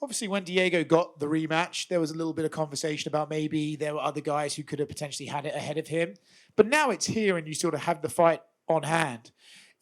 Obviously, when Diego got the rematch, there was a little bit of conversation about maybe there were other guys who could have potentially had it ahead of him. But now it's here and you sort of have the fight on hand.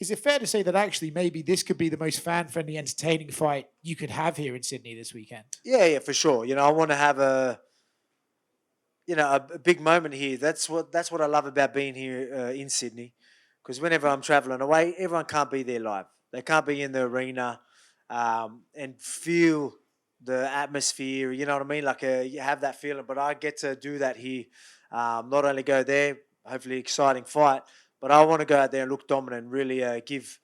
Is it fair to say that actually maybe this could be the most fan-friendly, entertaining fight you could have here in Sydney this weekend? Yeah, for sure. I want to have a big moment here. That's what I love about being here in Sydney, because whenever I'm traveling away, everyone can't be there live. They can't be in the arena and feel the atmosphere. You know what I mean? Like you have that feeling, but I get to do that here. Not only go there, hopefully exciting fight, but I want to go out there and look dominant and really give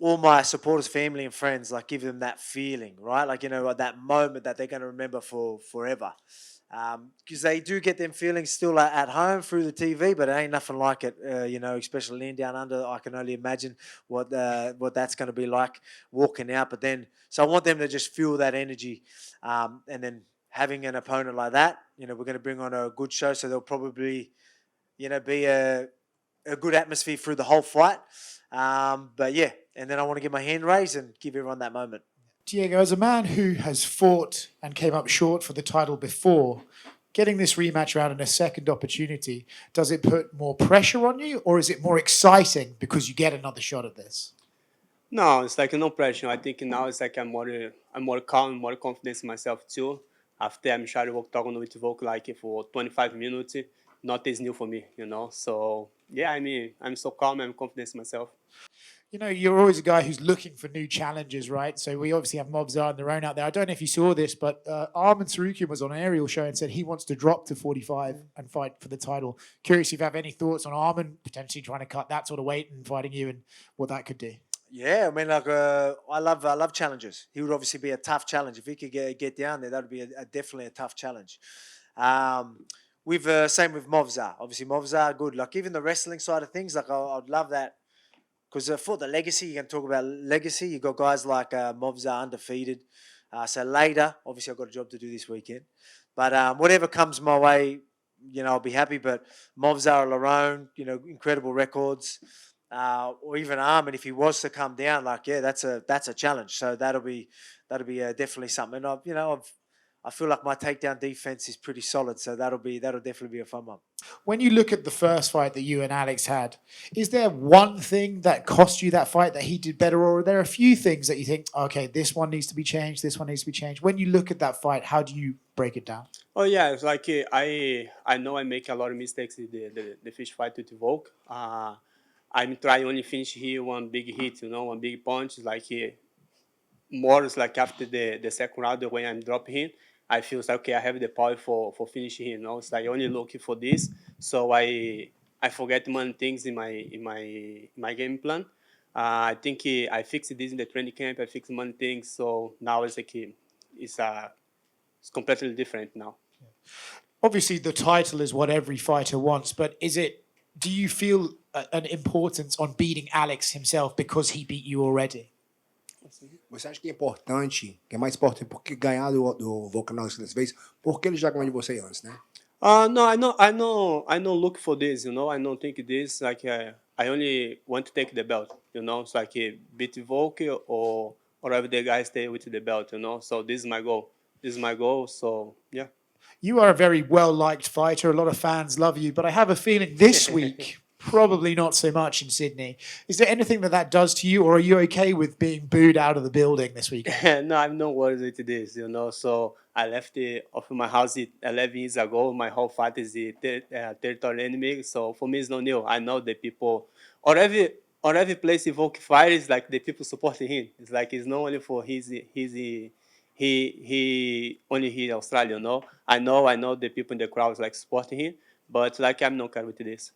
all my supporters, family, and friends, like give them that feeling, right? Like, that moment that they're going to remember for forever. Because they do get them feelings still at home through the TV, but it ain't nothing like it, especially in down under. I can only imagine what that's going to be like walking out. But then, so I want them to just feel that energy. And then having an opponent like that, we're going to bring on a good show. So there'll probably, be a good atmosphere through the whole fight. But yeah, and then I want to get my hand raised and give everyone that moment. Diego, as a man who has fought and came up short for the title before, getting this rematch round and a second opportunity, does it put more pressure on you, or is it more exciting because you get another shot at this? No, it's like no pressure. I think now it's like I'm more calm, more confident in myself too. After I'm trying to octagon with Volk like for 25 minutes, not is new for me. So yeah, I mean, I'm so calm, I'm confident in myself. You're always a guy who's looking for new challenges, right? So we obviously have Mobzar and their own out there. I don't know if you saw this, but Arman Sarukian was on an Aerial show and said he wants to drop to 45 and fight for the title. Curious if you have any thoughts on Arman potentially trying to cut that sort of weight and fighting you and what that could do. Yeah, I mean, like I love challenges. He would obviously be a tough challenge if he could get down there. That would be definitely a tough challenge. We've same with Movzar. Obviously, Movzar good. Like even the wrestling side of things, like I'd love that. Because for the legacy, you can talk about legacy. You got guys like Movzar undefeated. So later, obviously, I've got a job to do this weekend. But whatever comes my way, I'll be happy. But Movzar alone, incredible records. Or even Armin, if he was to come down, like that's a challenge. So that'll be definitely something. I feel like my takedown defense is pretty solid, so that'll definitely be a fun one. When you look at the first fight that you and Alex had, is there one thing that cost you that fight that he did better, or are there a few things that you think, okay, this one needs to be changed, this one needs to be changed? When you look at that fight, how do you break it down? Oh yeah, it's like I know I make a lot of mistakes in the fish fight with Volk. I'm trying only finish here one big hit, one big punch. Like more is like after the second round when I'm dropping him, I feel like okay, I have the power for finishing him. It's like only looking for this, so I forget many things in my game plan. I think I fixed this in the training camp. I fixed many things, so now it's like it's completely different now. Obviously, the title is what every fighter wants, but do you feel an importance on beating Alex himself because he beat you already? Você acha que é importante, que é mais importante porque ganhar do Volkanovski dessa vez, porque ele já ganhou de você antes, né? No, I know. Look for this. I don't think this. Like, I only want to take the belt. It's like beat Volk or have the guy stay with the belt. So this is my goal. This is my goal. So yeah. You are a very well-liked fighter. A lot of fans love you, but I have a feeling this week, probably not so much in Sydney. Is there anything that does to you, or are you okay with being booed out of the building this week? No, I'm not worried with this. So I left off my house 11 years ago. My whole fight is the territorial enemy. So for me, it's no new. I know the people, or every place he Volk fight is like the people supporting him. It's like it's not only for he only here in Australia. I know the people in the crowd is like supporting him, but like I'm not care with this.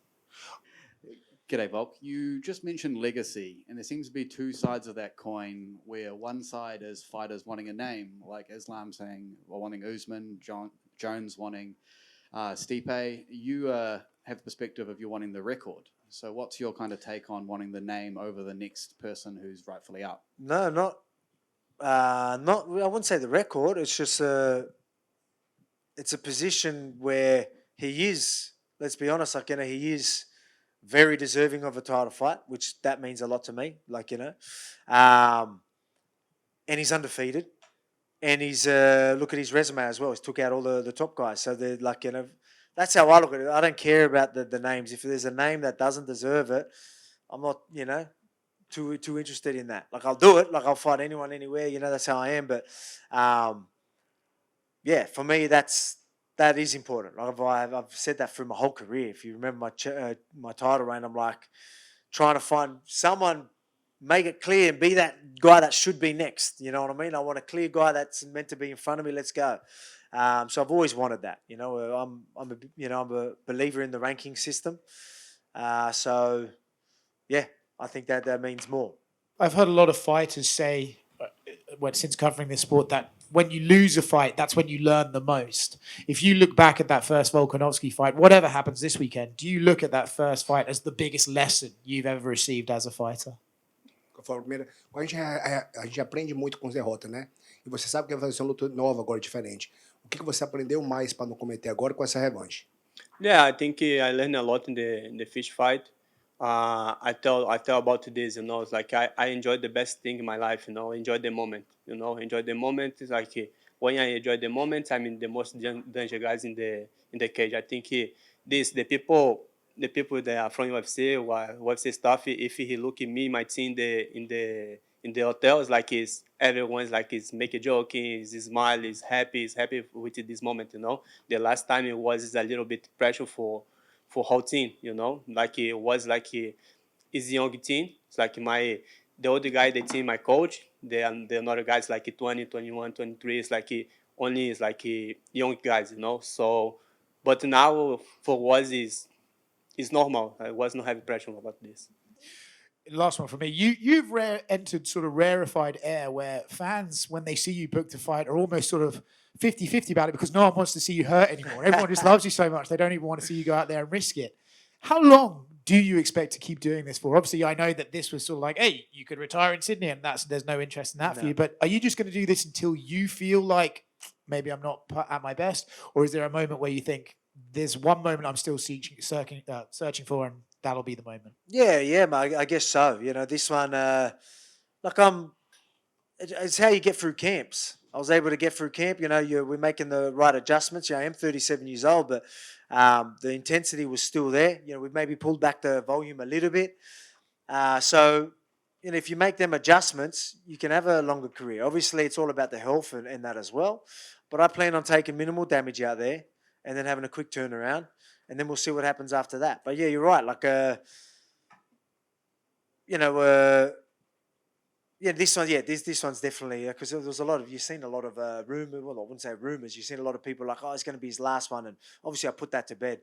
G'day, Volk. You just mentioned legacy, and there seems to be two sides of that coin, where one side is fighters wanting a name, like Islam saying, well, wanting Usman, Jones wanting Stipe. You have the perspective of you wanting the record. So what's your kind of take on wanting the name over the next person who's rightfully up? No, not. I wouldn't say the record. It's just it's a position where he is. Let's be honest, like he is very deserving of a title fight, which that means a lot to me. And he's undefeated, and he's look at his resume as well. He's took out all the top guys. So they're like, that's how I look at it. I don't care about the names. If there's a name that doesn't deserve it, I'm not, too interested in that. Like I'll do it. Like I'll fight anyone, anywhere. That's how I am. But yeah, for me, that is important. I've said that through my whole career. If you remember my title reign, I'm like trying to find someone, make it clear, and be that guy that should be next. You know what I mean? I want a clear guy that's meant to be in front of me. Let's go. So I've always wanted that. I'm a believer in the ranking system. So yeah, I think that means more. I've heard a lot of fighters say, since covering this sport, that when you lose a fight, that's when you learn the most. If you look back at that first Volkanovski fight, whatever happens this weekend, do you look at that first fight as the biggest lesson you've ever received as a fighter? Eu falo primeiro, a gente aprende muito com as derrotas, né? E você sabe que vai fazer uma luta nova agora, diferente. O que você aprendeu mais para não cometer agora com essa revanche? Yeah, I think I learned a lot in the fish fight. I tell about this, it's like I enjoy the best thing in my life, enjoy the moment, enjoy the moment. It's like when I enjoy the moment, I'm in the most danger guys in the cage. I think the people that are from UFC or UFC stuff, if he look at me, my team in the hotels, like everyone's like is make a joke, is smile, is happy with this moment, The last time it was a little bit pressure for whole team, like it was like it's a young team. It's like the older guy, the team, my coach, the other guys like 20, 21, 23. It's like only is like young guys, So, but now for us is normal. I was not having pressure about this. Last one for me. You've entered sort of rarefied air where fans, when they see you booked a fight, are almost sort of 50-50 about it because no one wants to see you hurt anymore. Everyone just loves you so much, they don't even want to see you go out there and risk it. How long do you expect to keep doing this for? Obviously, I know that this was sort of like, hey, you could retire in Sydney and there's no interest in that for you. But are you just going to do this until you feel like maybe I'm not at my best? Or is there a moment where you think there's one moment I'm still searching for and that'll be the moment? Yeah, mate, I guess so. This one, it's how you get through camps. I was able to get through camp. We're making the right adjustments. I am 37 years old, but the intensity was still there. We've maybe pulled back the volume a little bit. So, if you make them adjustments, you can have a longer career. Obviously, it's all about the health and that as well. But I plan on taking minimal damage out there and then having a quick turnaround. And then we'll see what happens after that. But yeah, you're right. Like, this one, this one's definitely, because there's you've seen a lot of rumors. Well, I wouldn't say rumors. You've seen a lot of people like, oh, it's going to be his last one. And obviously I put that to bed.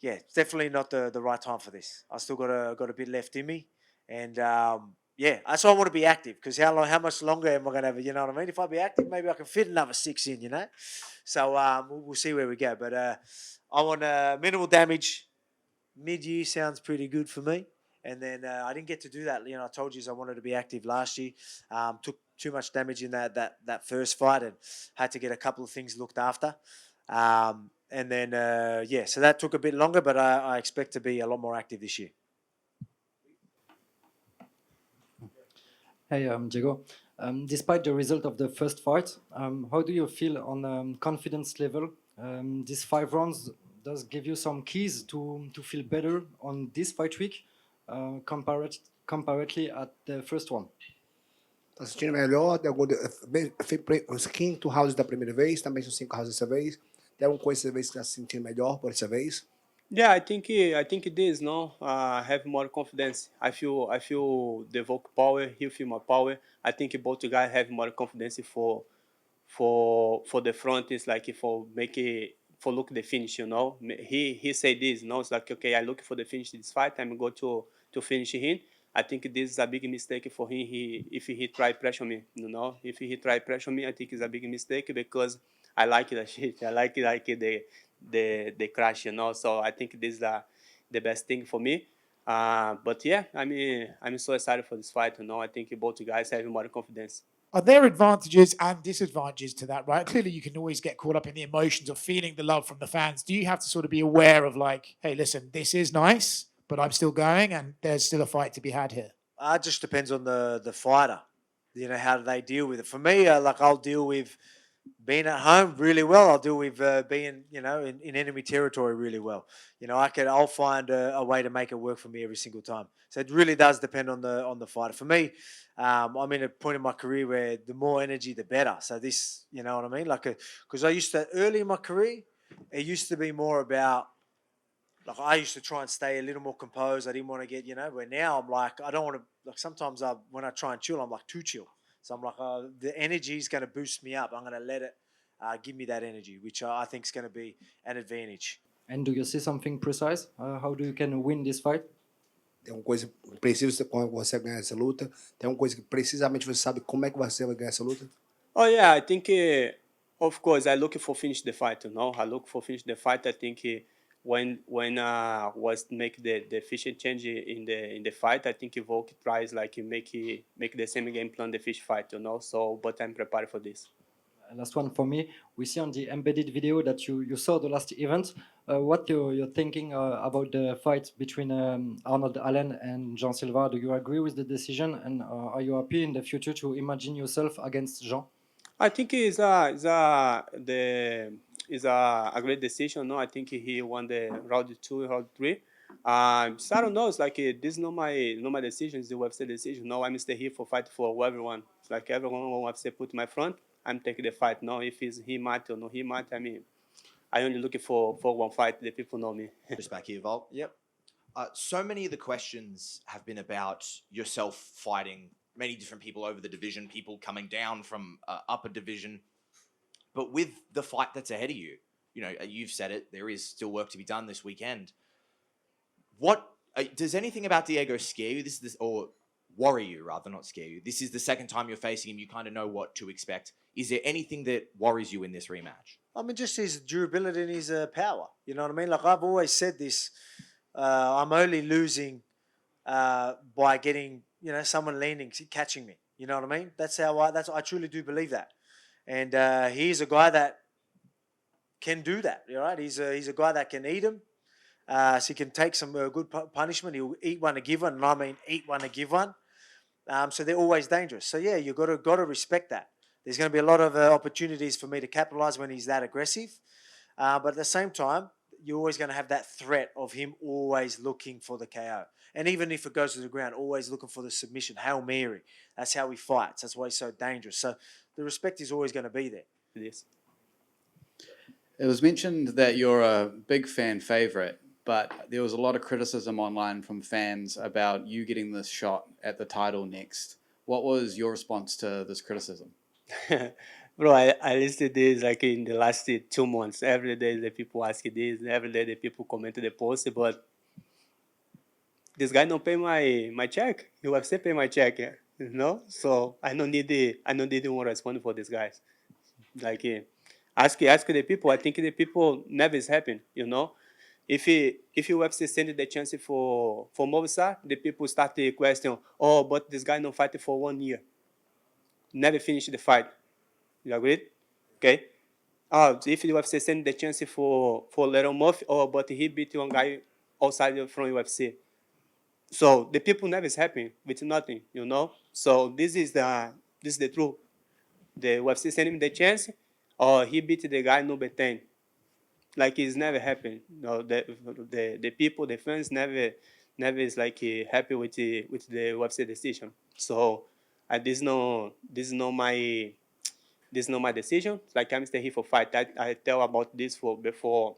It's definitely not the right time for this. I still got a bit left in me. And that's why I want to be active, because how much longer am I going to have? You know what I mean? If I be active, maybe I can fit another 6 in, So we'll see where we go. But I want minimal damage. Mid-year sounds pretty good for me. And then I didn't get to do that. I told you I wanted to be active last year. Took too much damage in that first fight and had to get a couple of things looked after. And then, so that took a bit longer, but I expect to be a lot more active this year. Hey, Diego. Despite the result of the first fight, how do you feel on confidence level? These 5 rounds does give you some keys to feel better on this fight week, comparatively at the first one. Tá se sentindo melhor? Os 5 rounds da primeira vez, também são 5 rounds dessa vez. Tem alguma coisa dessa vez que está se sentindo melhor por essa vez? Yeah, I think it is. Have more confidence. I feel the Volk power. He feel more power. I think both guys have more confidence for the front. It's like for look the finish. He said this. It's like, okay, I look for the finish this fight. I'm going to finish him. I think this is a big mistake for him. If he try pressure me, if he try pressure me, I think it's a big mistake, because I like that shit. I like the crash, So I think this is the best thing for me. But yeah, I'm so excited for this fight. I think both guys have more confidence. Are there advantages and disadvantages to that, right? Clearly, you can always get caught up in the emotions of feeling the love from the fans. Do you have to sort of be aware of like, hey, listen, this is nice, but I'm still going and there's still a fight to be had here? It just depends on the fighter. You know, how do they deal with it? For me, like I'll deal with being at home really well. I'll deal with being, you know, in enemy territory really well. You know, I'll find a way to make it work for me every single time. So it really does depend on the fighter. For me, I'm in a point in my career where the more energy, the better. So this, you know what I mean? Like, because I used to early in my career, it used to be more about. Like I used to try and stay a little more composed. I didn't want to get, you know, where now I'm like, I don't want to, like sometimes when I try and chill, I'm like too chill. So I'm like, the energy is going to boost me up. I'm going to let it give me that energy, which I think is going to be an advantage. And do you see something precise? How do you can win this fight? Tem uma coisa precisa quando você ganhar essa luta? Tem uma coisa que precisamente você sabe como é que você vai ganhar essa luta? Oh yeah, I think of course I look for finish the fight. You know, I look for finish the fight. I think when was make the efficient change in the fight, I think Volk tries like make the same game plan the fish fight. You know, so but I'm prepared for this. Last one for me. We see on the embedded video that you saw the last event. What you're thinking about the fight between Arnold Allen and Jean Silva? Do you agree with the decision? And are you happy in the future to imagine yourself against Jean? I think it's a great decision. No, I think he won the round 2, round 3. So I don't know. It's like this is not my decision. It's the UFC decision. No, I'm still here for fight for everyone. It's like everyone wants to put my front. I'm taking the fight. No, if it's he might or no he might. I mean, I only looking for one fight. The people know me. Just back here, Volk. Yep. So many of the questions have been about yourself fighting many different people over the division, people coming down from upper division. But with the fight that's ahead of you, you know, you've said it, there is still work to be done this weekend. What does anything about Diego scare you? Or worry you, rather, not scare you? This is the second time you're facing him. You kind of know what to expect. Is there anything that worries you in this rematch? I mean, just his durability and his power. You know what I mean? Like I've always said this. I'm only losing by getting, you know, someone leaning, catching me. You know what I mean? I truly do believe that. And he's a guy that can do that. Right? He's a guy that can eat him. So he can take some good punishment. He'll eat one to give one, and I mean eat one to give one. So they're always dangerous. So yeah, you got to respect that. There's going to be a lot of opportunities for me to capitalize when he's that aggressive. But at the same time, you're always going to have that threat of him always looking for the KO. And even if it goes to the ground, always looking for the submission. Hail Mary. That's how he fights. That's why he's so dangerous. So the respect is always going to be there. It is. It was mentioned that you're a big fan favorite, but there was a lot of criticism online from fans about you getting this shot at the title next. What was your response to this criticism? Bro, I listed this like in the last 2 months. Every day the people ask this, every day the people comment the post, but this guy don't pay my check. UFC pay my check, you know. So I don't need one respond for these guys. Like ask the people. I think the people never is happy, you know. If UFC send the chance for Movistar, the people start the question, oh, but this guy don't fight for 1 year. Never finish the fight. You agreed? Okay. If the UFC send the chance for Little Murphy, oh, but he beat one guy outside from UFC. So the people never is happy with nothing, you know. So this is the truth. The UFC send him the chance, or he beat the guy number 10. Like it's never happened. No, the people, the fans never is like happy with the UFC decision. So this is not my decision. Like I'm staying here for fight. I tell about this before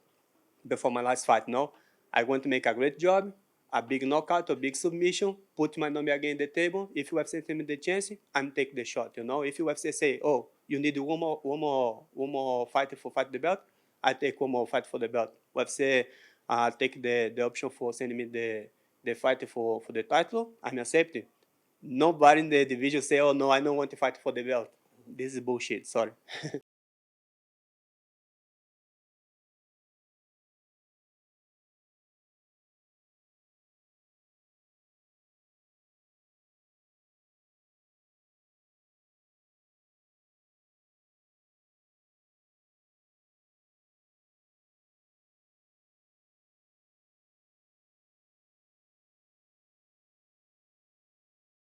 my last fight. No, I want to make a great job, a big knockout, a big submission, put my number again on the table. If UFC give me the chance, I'm take the shot. You know, if UFC say, oh, you need one more fight for fight the belt, I take one more fight for the belt. UFC take the option for sending me the fight for the title, I'm accepting. Nobody in the division say, oh no, I don't want to fight for the belt. This is bullshit. Sorry.